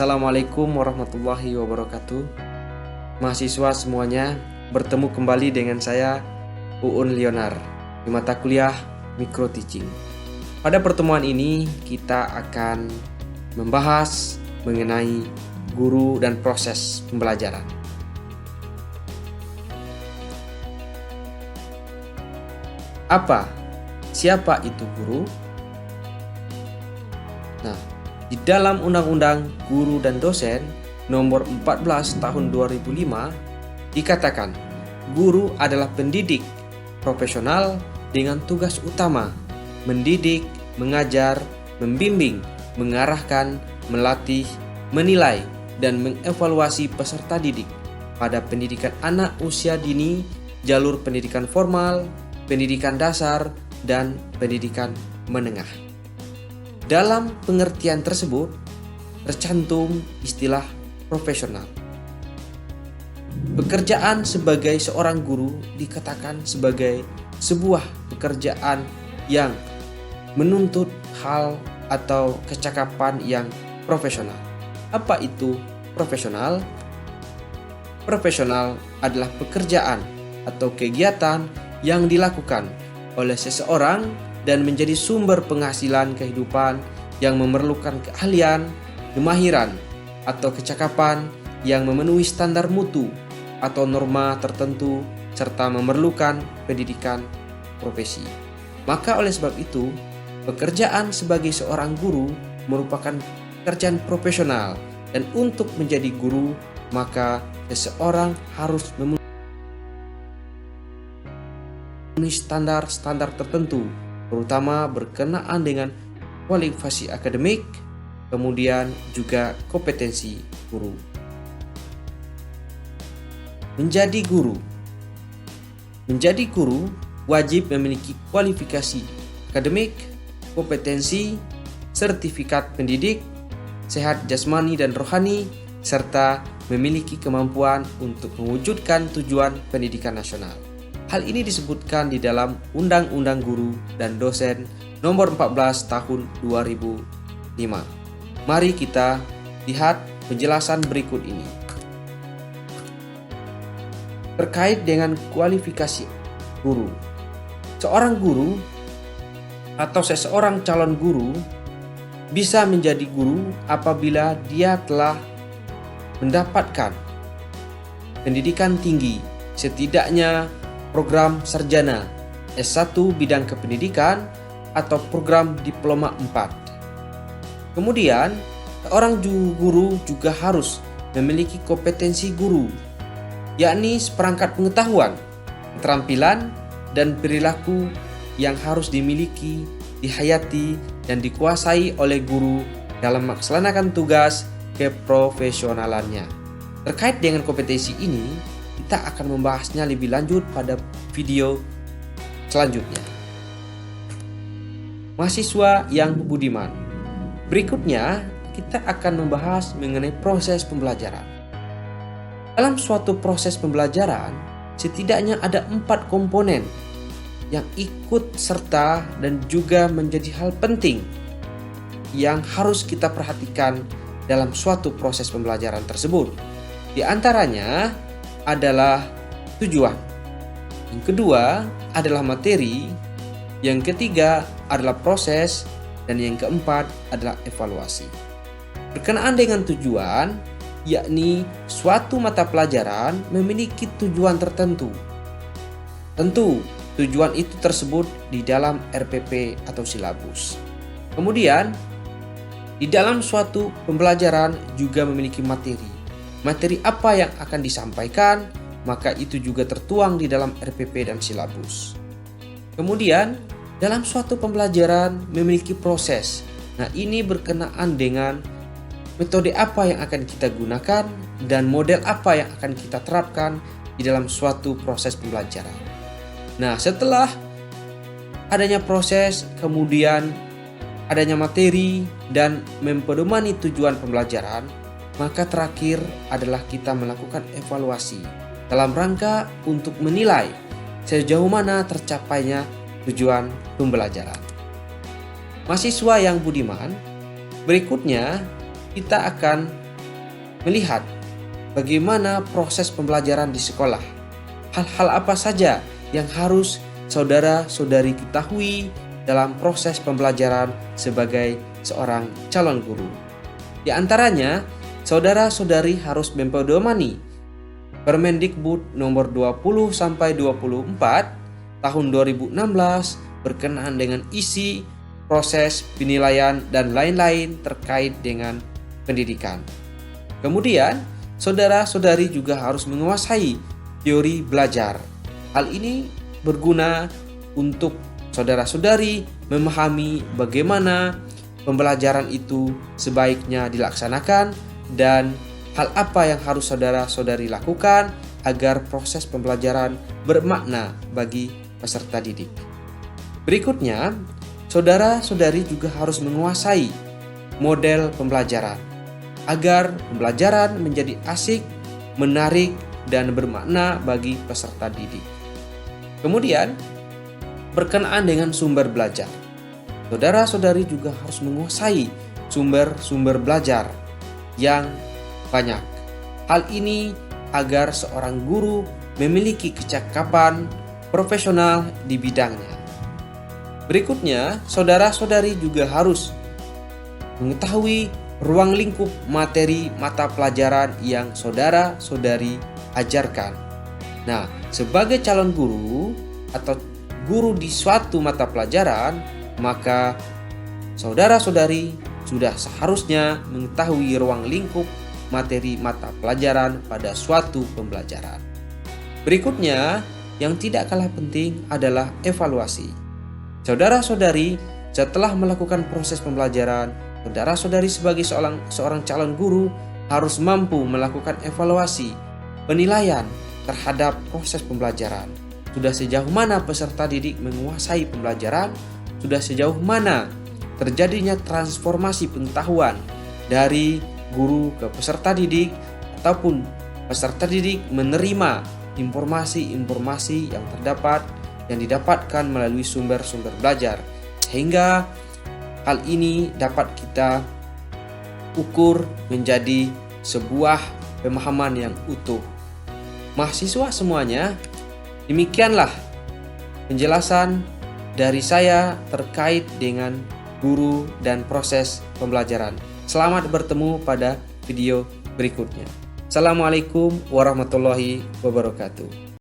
Assalamualaikum warahmatullahi wabarakatuh. Mahasiswa semuanya, bertemu kembali dengan saya Uun Leonar di mata kuliah Micro Teaching. Pada pertemuan ini kita akan membahas mengenai guru dan proses pembelajaran. Siapa itu guru? Nah, di dalam Undang-Undang Guru dan Dosen Nomor 14 Tahun 2005 dikatakan, guru adalah pendidik profesional dengan tugas utama mendidik, mengajar, membimbing, mengarahkan, melatih, menilai, dan mengevaluasi peserta didik pada pendidikan anak usia dini, jalur pendidikan formal, pendidikan dasar, dan pendidikan menengah. Dalam pengertian tersebut tercantum istilah profesional. Pekerjaan sebagai seorang guru dikatakan sebagai sebuah pekerjaan yang menuntut hal atau kecakapan yang profesional. Apa itu profesional? Profesional adalah pekerjaan atau kegiatan yang dilakukan oleh seseorang dan menjadi sumber penghasilan kehidupan yang memerlukan keahlian, kemahiran, atau kecakapan yang memenuhi standar mutu atau norma tertentu serta memerlukan pendidikan profesi. Maka oleh sebab itu, pekerjaan sebagai seorang guru merupakan pekerjaan profesional, dan untuk menjadi guru maka seseorang harus memenuhi standar-standar tertentu, terutama berkenaan dengan kualifikasi akademik, kemudian juga kompetensi guru. Menjadi guru wajib memiliki kualifikasi akademik, kompetensi, sertifikat pendidik, sehat jasmani dan rohani, serta memiliki kemampuan untuk mewujudkan tujuan pendidikan nasional. Hal ini disebutkan di dalam Undang-Undang Guru dan Dosen Nomor 14 Tahun 2005. Mari kita lihat penjelasan berikut ini. Terkait dengan kualifikasi guru. Seorang guru atau seseorang calon guru bisa menjadi guru apabila dia telah mendapatkan pendidikan tinggi, setidaknya program sarjana S1 bidang kependidikan atau program diploma 4. Kemudian, seorang guru juga harus memiliki kompetensi guru, yakni seperangkat pengetahuan, keterampilan, dan perilaku yang harus dimiliki, dihayati, dan dikuasai oleh guru dalam melaksanakan tugas keprofesionalannya. Terkait dengan kompetensi ini, kita akan membahasnya lebih lanjut pada video selanjutnya. Mahasiswa yang budiman. Berikutnya, kita akan membahas mengenai proses pembelajaran. Dalam suatu proses pembelajaran, setidaknya ada 4 komponen yang ikut serta dan juga menjadi hal penting yang harus kita perhatikan dalam suatu proses pembelajaran tersebut. Di antaranya adalah tujuan. Yang kedua adalah materi. Yang ketiga adalah proses. Dan yang keempat adalah evaluasi. Berkenaan dengan tujuan, yakni suatu mata pelajaran memiliki tujuan tertentu. Tentu, tujuan itu tersebut di dalam RPP atau silabus. Kemudian, di dalam suatu pembelajaran juga memiliki materi. Materi apa yang akan disampaikan, maka itu juga tertuang di dalam RPP dan silabus. Kemudian, dalam suatu pembelajaran memiliki proses. Nah, ini berkenaan dengan metode apa yang akan kita gunakan dan model apa yang akan kita terapkan di dalam suatu proses pembelajaran. Nah, setelah adanya proses, kemudian adanya materi dan mempedomani tujuan pembelajaran, maka terakhir adalah kita melakukan evaluasi dalam rangka untuk menilai sejauh mana tercapainya tujuan pembelajaran. Mahasiswa yang budiman, berikutnya kita akan melihat bagaimana proses pembelajaran di sekolah. Hal-hal apa saja yang harus saudara-saudari ketahui dalam proses pembelajaran sebagai seorang calon guru. Di antaranya, saudara-saudari harus mempedomani Permendikbud nomor 20 sampai 24 tahun 2016 berkenaan dengan isi, proses, penilaian dan lain-lain terkait dengan pendidikan. Kemudian, saudara-saudari juga harus menguasai teori belajar. Hal ini berguna untuk saudara-saudari memahami bagaimana pembelajaran itu sebaiknya dilaksanakan dan hal apa yang harus saudara-saudari lakukan agar proses pembelajaran bermakna bagi peserta didik. Berikutnya, saudara-saudari juga harus menguasai model pembelajaran agar pembelajaran menjadi asik, menarik, dan bermakna bagi peserta didik. Kemudian, berkenaan dengan sumber belajar. Saudara-saudari juga harus menguasai sumber-sumber belajar yang banyak. Hal ini agar seorang guru memiliki kecakapan profesional di bidangnya. Berikutnya, saudara-saudari juga harus mengetahui ruang lingkup materi mata pelajaran yang saudara-saudari ajarkan. Nah, sebagai calon guru atau guru di suatu mata pelajaran, maka saudara-saudari sudah seharusnya mengetahui ruang lingkup materi mata pelajaran pada suatu pembelajaran. Berikutnya, yang tidak kalah penting adalah evaluasi. Saudara-saudari setelah melakukan proses pembelajaran, saudara-saudari sebagai seorang calon guru harus mampu melakukan evaluasi, penilaian terhadap proses pembelajaran. Sudah sejauh mana peserta didik menguasai pembelajaran? Sudah sejauh mana terjadinya transformasi pengetahuan dari guru ke peserta didik ataupun peserta didik menerima informasi-informasi yang didapatkan melalui sumber-sumber belajar, sehingga hal ini dapat kita ukur menjadi sebuah pemahaman yang utuh. Mahasiswa semuanya, demikianlah penjelasan dari saya terkait dengan guru dan proses pembelajaran. Selamat bertemu pada video berikutnya. Assalamualaikum warahmatullahi wabarakatuh.